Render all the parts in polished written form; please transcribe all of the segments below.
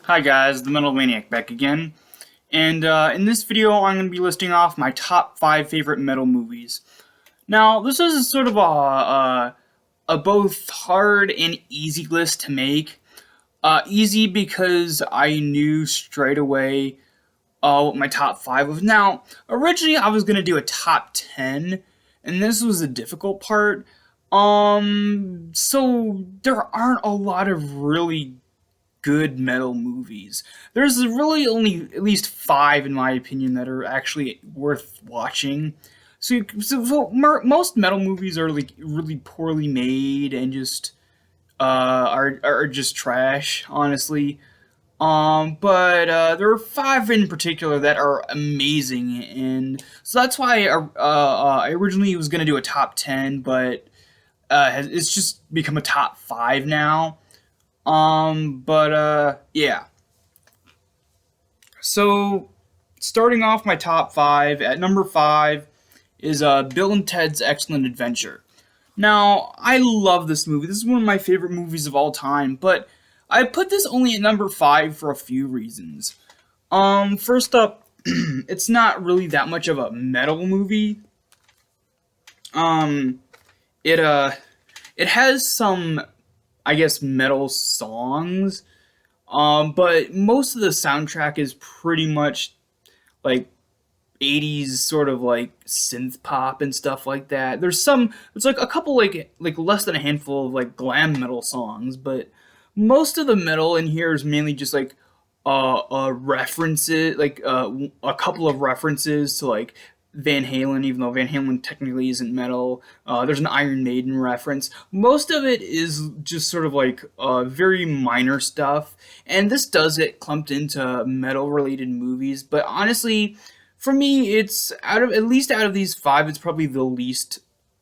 Hi guys, the Metal Maniac back again, and in this video I'm going to be listing off my top 5 favorite metal movies. Now, this is sort of a both hard and easy list to make. Easy because I knew straight away what my top 5 was. Now, originally I was going to do a top 10, and this was the difficult part. So there aren't a lot of really good metal movies. There's really only at least 5, in my opinion, that are actually worth watching. Most metal movies are like really poorly made and just are just trash, honestly. But there are 5 in particular that are amazing, and so that's why I originally was gonna do a top 10, but it's just become a top 5 now. But yeah. So, starting off my top 5, at number 5 is Bill and Ted's Excellent Adventure. Now, I love this movie. This is one of my favorite movies of all time, but I put this only at number 5 for a few reasons. First up, it's not really that much of a metal movie. Um, it it has some, I guess, metal songs. But most of the soundtrack is pretty much like 80s sort of like synth pop and stuff like that. There's like a couple like less than a handful of like glam metal songs, but most of the metal in here is mainly just like references, like a couple of references to like Van Halen, even though Van Halen technically isn't metal. There's an Iron Maiden reference. Most of it is just sort of like very minor stuff, and this does get clumped into metal related movies. But honestly, for me, it's at least out of these 5, it's probably the least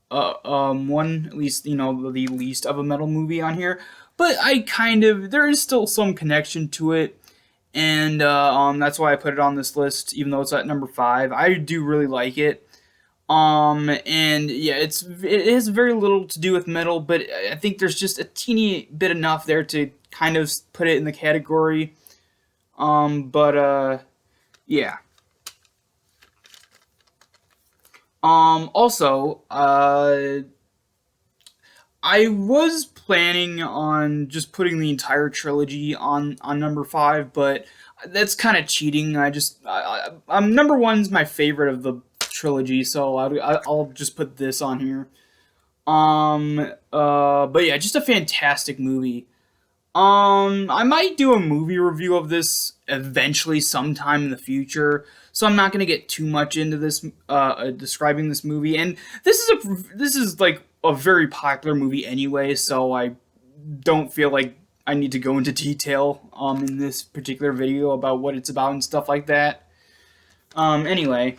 one, at least the least of a metal movie on here. But there is still some connection to it, and that's why I put it on this list, even though it's at number 5. I do really like it. And yeah, it has very little to do with metal, but I think there's just a teeny bit enough there to kind of put it in the category. But yeah. Also, I was planning on just putting the entire trilogy on number 5, but that's kind of cheating. Number 1's my favorite of the trilogy, so I'll just put this on here. But yeah, just a fantastic movie. I might do a movie review of this eventually sometime in the future, so I'm not gonna get too much into this describing this movie. And this is like a very popular movie anyway, so I don't feel like I need to go into detail in this particular video about what it's about and stuff like that. Anyway,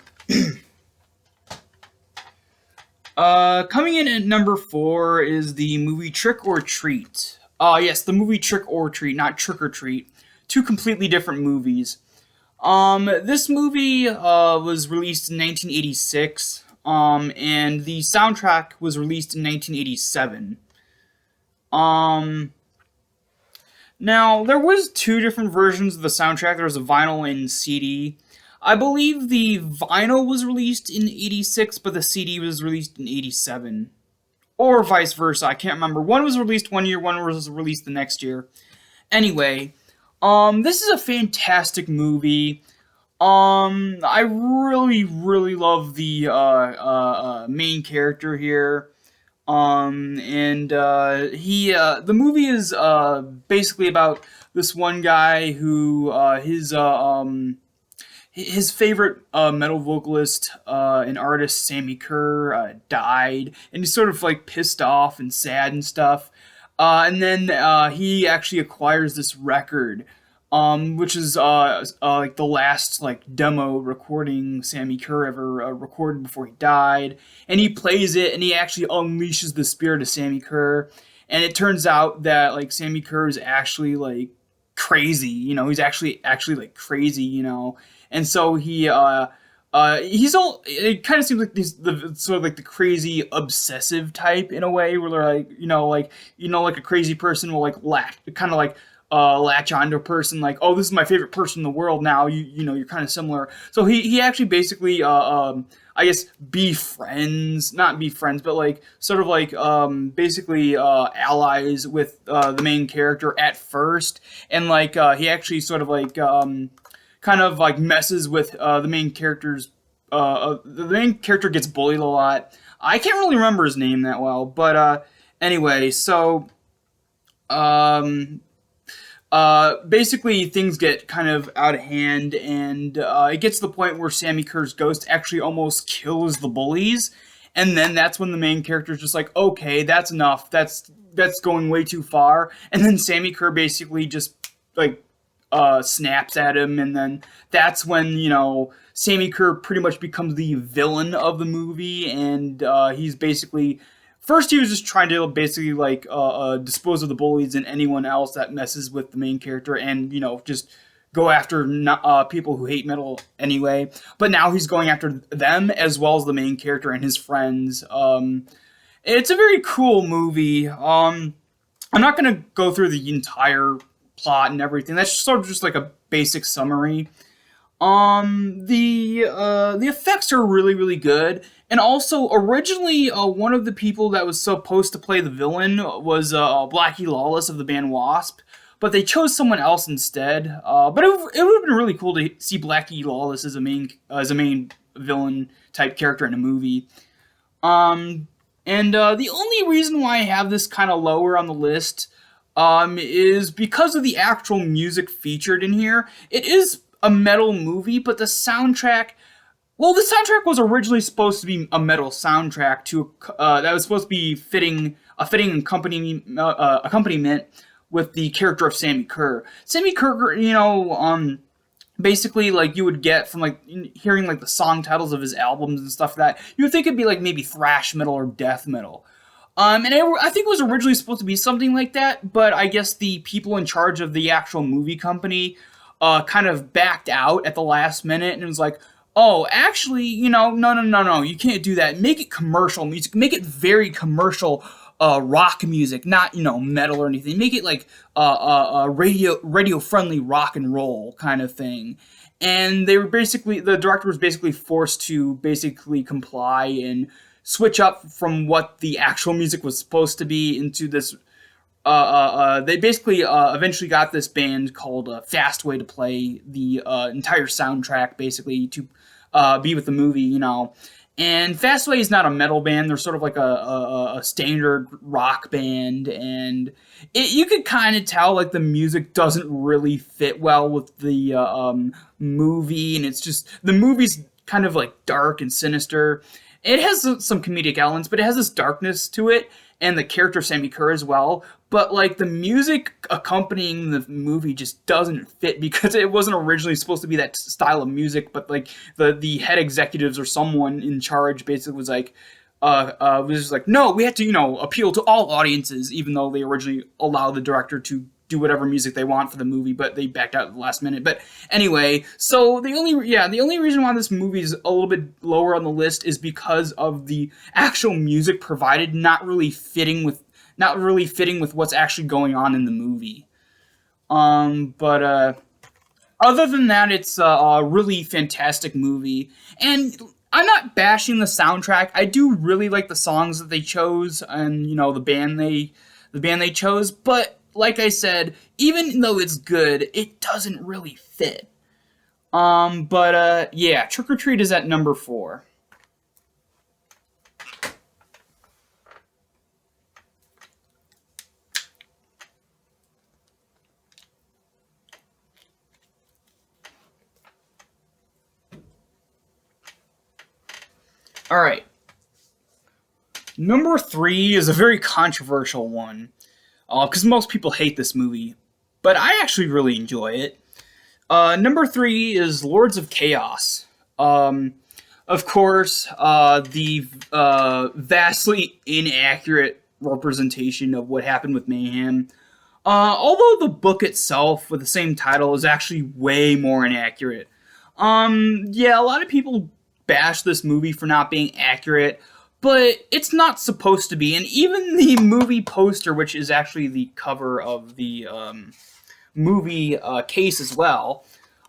coming in at number 4 is the movie Trick or Treat. Yes, the movie Trick or Treat, not Trick or Treat. Two completely different movies. This movie was released in 1986, and the soundtrack was released in 1987. Um, Now, there was 2 different versions of the soundtrack. There was a vinyl and CD. I believe the vinyl was released in 86, but the CD was released in 87. Or vice versa, I can't remember. One was released one year, one was released the next year. Anyway, this is a fantastic movie. I really, really love the main character here. And the movie is basically about this one guy who his favorite metal vocalist and artist, Sammy Kerr, died, and he's sort of like pissed off and sad and stuff. And then he actually acquires this record, which is like the last like demo recording Sammy Kerr ever recorded before he died. And he plays it, and he actually unleashes the spirit of Sammy Kerr. And it turns out that like Sammy Kerr is actually like crazy. He's actually like crazy. And so he's all. It kind of seems like he's the sort of like the crazy obsessive type in a way, where they're like like a crazy person will like lack kind of like latch onto a person like, oh, this is my favorite person in the world now. You know, you're kind of similar. So he actually basically I guess not be friends, but like sort of like basically allies with the main character at first, and like he actually sort of like kind of like messes with the main character's. The main character gets bullied a lot. I can't really remember his name that well, but anyway, so um, basically things get kind of out of hand, and it gets to the point where Sammy Kerr's ghost actually almost kills the bullies, and then that's when the main character is just like, okay, that's enough. That's going way too far, and then Sammy Kerr basically just like snaps at him, and then that's when Sammy Kerr pretty much becomes the villain of the movie, and he's basically first he was just trying to basically like dispose of the bullies and anyone else that messes with the main character, and just go after people who hate metal anyway. But now he's going after them as well as the main character and his friends. It's a very cool movie. I'm not gonna go through the entire plot and everything. That's sort of just like a basic summary. The effects are really really good, and also originally one of the people that was supposed to play the villain was Blackie Lawless of the band Wasp, but they chose someone else instead. But it would have been really cool to see Blackie Lawless as a main villain type character in a movie. And the only reason why I have this kind of lower on the list is because of the actual music featured in here. It is a metal movie, but the soundtrack. Well, the soundtrack was originally supposed to be a metal soundtrack to that was supposed to be a fitting accompaniment with the character of Sammy Kerr. Sammy Kerr, basically like you would get from like hearing like the song titles of his albums and stuff like that, you would think it'd be like maybe thrash metal or death metal. I think it was originally supposed to be something like that, but I guess the people in charge of the actual movie company kind of backed out at the last minute and was like, oh, actually, no, you can't do that. Make it commercial music. Make it very commercial rock music, not, metal or anything. Make it like radio friendly rock and roll kind of thing. And the director was basically forced to basically comply and switch up from what the actual music was supposed to be into this. They basically eventually got this band called Fastway to play the entire soundtrack, basically to be with the movie, And Fastway is not a metal band; they're sort of like a standard rock band, and you could kind of tell like the music doesn't really fit well with the movie, and it's just the movie's kind of like dark and sinister. It has some comedic elements, but it has this darkness to it, and the character Sammy Kerr as well. But like the music accompanying the movie just doesn't fit because it wasn't originally supposed to be that style of music. But like the head executives or someone in charge basically was like, was just like, no, we have to appeal to all audiences, even though they originally allowed the director to do whatever music they want for the movie, but they backed out at the last minute. But anyway, so the only reason why this movie is a little bit lower on the list is because of the actual music provided not really fitting with what's actually going on in the movie. But other than that, it's a really fantastic movie, and I'm not bashing the soundtrack. I do really like the songs that they chose, and the band they chose, but like I said, even though it's good, it doesn't really fit. Yeah, Trick or Treat is at number 4. All right. Number 3 is a very controversial one. Because most people hate this movie, but I actually really enjoy it. Number 3 is Lords of Chaos. Of course, the vastly inaccurate representation of what happened with Mayhem. Although the book itself with the same title is actually way more inaccurate. Yeah, a lot of people bash this movie for not being accurate, but it's not supposed to be. And even the movie poster, which is actually the cover of the movie case as well.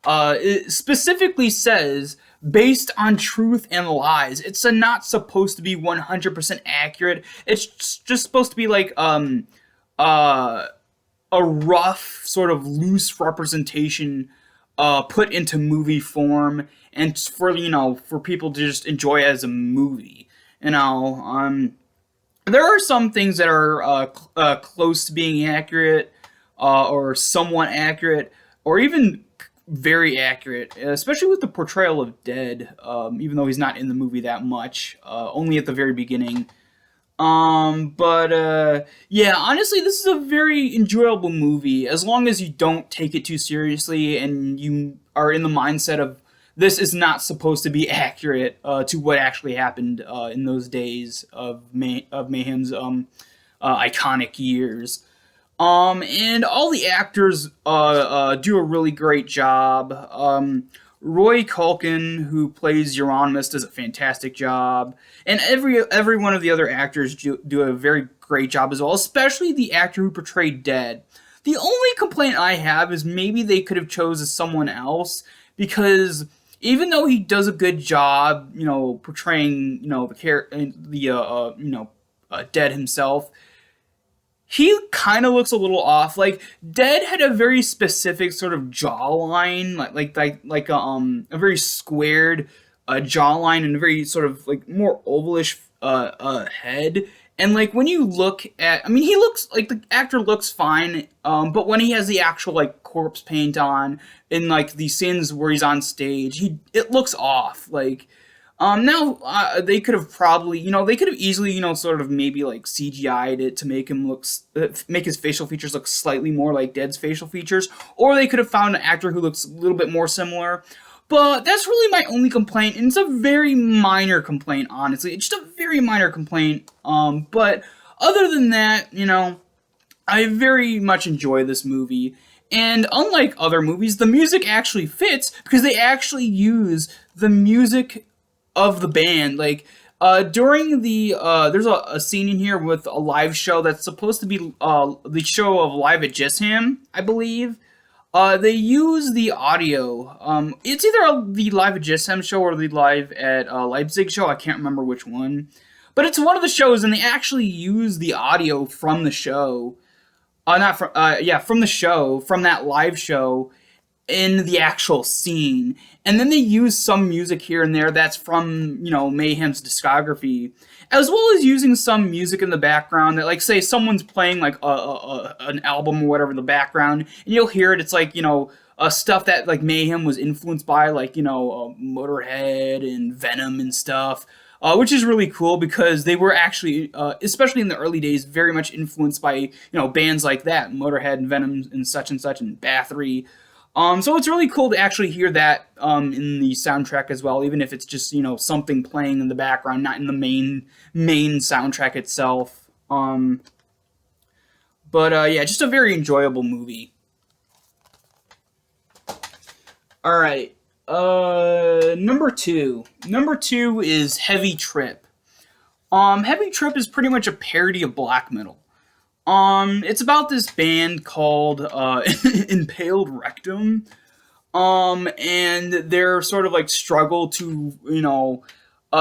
It specifically says based on truth and lies. It's not supposed to be 100% accurate. It's just supposed to be like uh, a rough, sort of loose representation put into movie form, and for for people to just enjoy as a movie. You know, there are some things that are close to being accurate, or somewhat accurate, or even very accurate, especially with the portrayal of Dead. Even though he's not in the movie that much, only at the very beginning. But yeah, honestly, this is a very enjoyable movie as long as you don't take it too seriously and you are in the mindset of this is not supposed to be accurate to what actually happened in those days of Mayhem's iconic years. And all the actors do a really great job. Roy Culkin, who plays Euronymous, does a fantastic job, and every one of the other actors do a very great job as well. Especially the actor who portrayed Dead. The only complaint I have is maybe they could have chosen someone else, because even though he does a good job, portraying Dead himself, he kind of looks a little off. Like Dead had a very specific sort of jawline, like a very squared jawline and a very sort of like more ovalish head. And like when you look at, I mean, he looks like the actor looks fine, but when he has the actual like corpse paint on in like the scenes where he's on stage, it looks off. Like now, they could have probably, they could have easily, sort of maybe like CGI'd it to make him make his facial features look slightly more like Dead's facial features, or they could have found an actor who looks a little bit more similar. But that's really my only complaint, and it's a very minor complaint, honestly. It's just a very minor complaint. But other than that, I very much enjoy this movie. And unlike other movies, the music actually fits because they actually use the music of the band. Like during the there's a scene in here with a live show that's supposed to be the show of Live at Chasm, I believe. They use the audio. It's either the Live at Chasm show or the Live at Leipzig show. I can't remember which one, but it's one of the shows, and they actually use the audio from the show. Not from yeah, from the show, from that live show, in the actual scene. And then they use some music here and there that's from, Mayhem's discography, as well as using some music in the background that, like, say someone's playing like an album or whatever in the background, and you'll hear it. It's like, stuff that like Mayhem was influenced by, like, Motorhead and Venom and stuff. Which is really cool because they were actually, especially in the early days, very much influenced by, bands like that, Motorhead and Venom and such, and Bathory. So it's really cool to actually hear that in the soundtrack as well, even if it's just, something playing in the background, not in the main soundtrack itself. But yeah, just a very enjoyable movie. All right. Number two. Number two is Heavy Trip. Heavy Trip is pretty much a parody of black metal. It's about this band called Impaled Rectum. And their sort of like struggle to,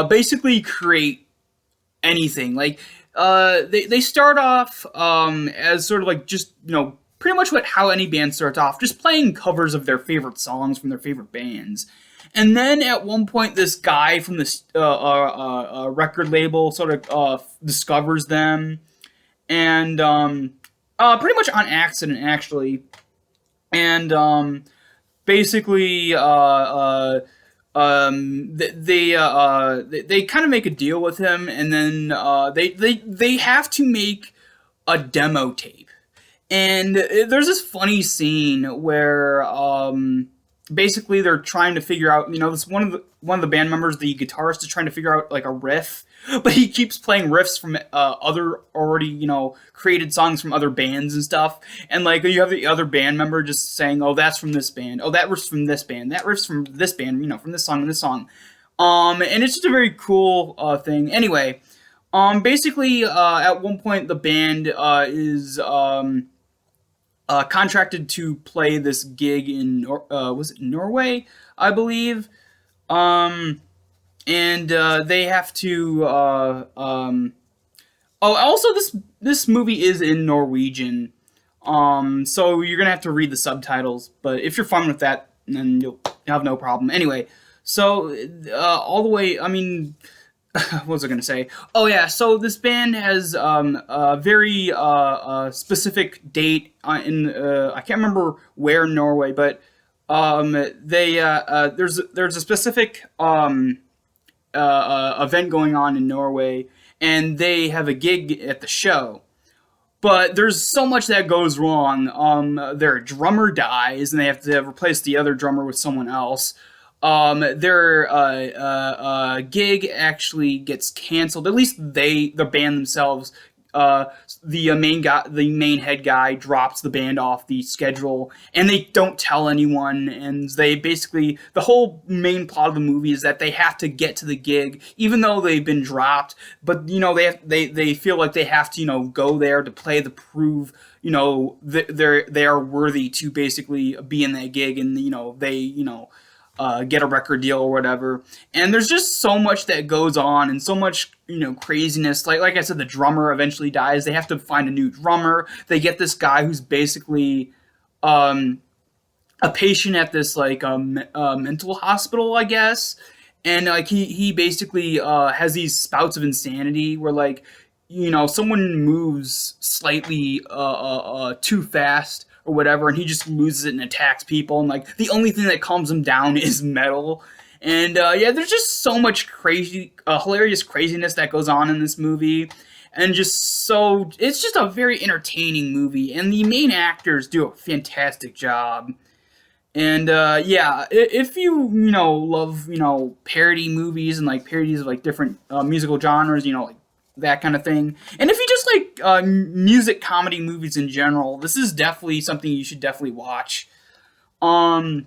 basically create anything. Like, they start off as sort of like just, pretty much how any band starts off, just playing covers of their favorite songs from their favorite bands. And then at one point, this guy from this record label sort of discovers them, and pretty much on accident, actually. And basically, they kind of make a deal with him, and then they have to make a demo tape. And there's this funny scene where basically they're trying to figure out, this one of the band members, the guitarist, is trying to figure out like a riff, but he keeps playing riffs from other already, created songs from other bands and stuff. And like you have the other band member just saying, "Oh, that's from this band. Oh, that riff's from this band. That riff's from this band. From this song and this song." And it's just a very cool thing. Anyway, basically at one point the band is contracted to play this gig in was it Norway, I believe. Um, and they have to. Oh, also this movie is in Norwegian, so you're gonna have to read the subtitles. But if you're fine with that, then you'll have no problem. Anyway, so all the way. I mean, what was I gonna say? Oh yeah, so this band has a very specific date in I can't remember where in Norway, but they there's a specific event going on in Norway, and they have a gig at the show. But there's so much that goes wrong. Their drummer dies, and they have to replace the other drummer with someone else. Their gig actually gets canceled. At least the band themselves. Uh, the main head guy, drops the band off the schedule, and they don't tell anyone. And they basically the whole main plot of the movie is that they have to get to the gig, even though they've been dropped. But they feel like they have to go there to play to prove they are worthy to basically be in that gig, and get a record deal or whatever. And there's just so much that goes on, and so much craziness. Like I said, the drummer eventually dies. They have to find a new drummer. They get this guy who's basically a patient at this mental hospital, I guess. And like he basically has these spouts of insanity where someone moves slightly too fast or whatever, and he just loses it and attacks people. And the only thing that calms him down is metal. And yeah, there's just so much crazy, hilarious craziness that goes on in this movie, and it's just a very entertaining movie. And the main actors do a fantastic job. And yeah, if you love parody movies and parodies of different musical genres, that kind of thing. And if you just like music comedy movies in general, this is definitely something you should definitely watch. Um,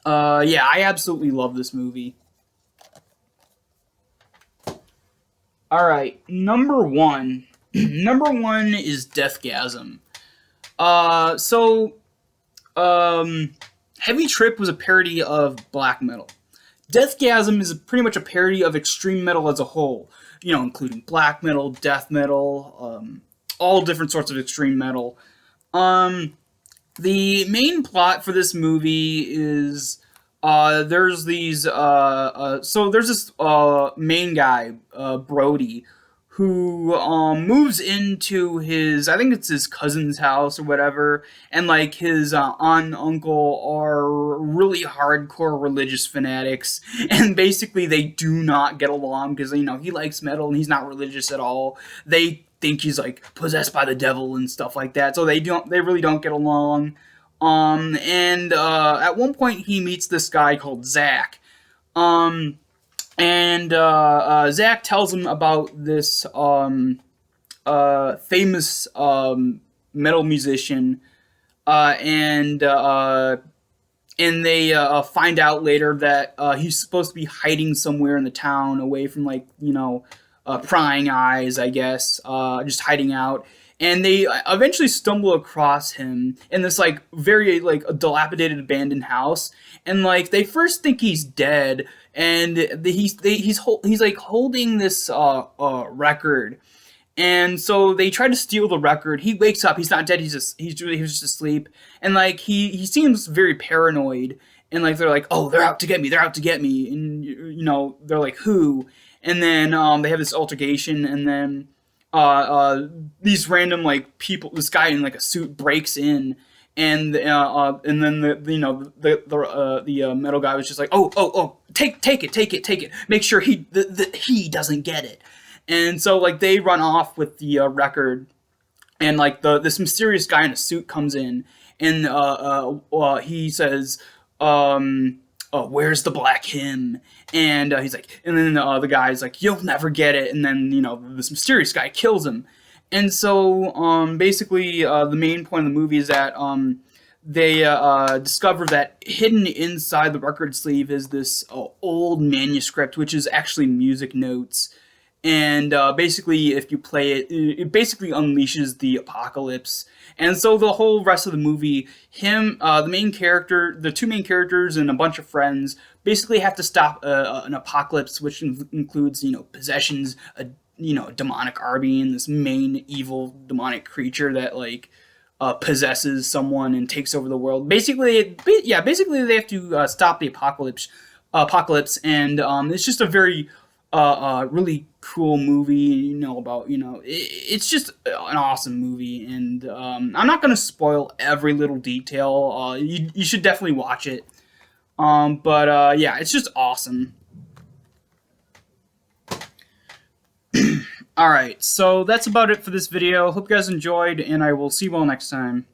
yeah, I absolutely love this movie. All right, number one. Number one is Deathgasm. So Heavy Trip was a parody of black metal. Deathgasm is pretty much a parody of extreme metal as a whole, including black metal, death metal, all different sorts of extreme metal. Um, the main plot for this movie is there's this main guy, Brody, who moves into his, I think it's his cousin's house or whatever, and his aunt and uncle are really hardcore religious fanatics, and basically they do not get along because he likes metal and he's not religious at all. They think he's possessed by the devil and stuff like that, so they really don't get along. And at one point he meets this guy called Zach. And Zach tells him about this famous metal musician, and they find out later that he's supposed to be hiding somewhere in the town, away from prying eyes, I guess, just hiding out. And they eventually stumble across him in this very a dilapidated abandoned house, and they first think he's dead, and he's holding this record, and so they try to steal the record. He wakes up. He's not dead. He was just asleep, and he seems very paranoid, and they're oh, they're out to get me. They're out to get me, and they're who? And then they have this altercation, and then these random people, this guy in a suit breaks in, and then the metal guy was just oh, take it, make sure he doesn't get it. And so they run off with the record, and this mysterious guy in a suit comes in, and he says, where's the black hymn? And he's and then the guy's you'll never get it. And then this mysterious guy kills him. And so basically the main point of the movie is that they discover that hidden inside the record sleeve is this old manuscript, which is actually music notes. and basically, if you play it, it basically unleashes the apocalypse. And so the whole rest of the movie, the main character, the two main characters, and a bunch of friends basically have to stop an apocalypse, which includes possessions, a demonic army, and this main evil demonic creature that possesses someone and takes over the world. Basically they have to stop the apocalypse, and it's just a very really cool movie. It's just an awesome movie, and I'm not gonna spoil every little detail. You should definitely watch it. But yeah, it's just awesome. All right, so that's about it for this video. Hope you guys enjoyed, and I will see you all next time.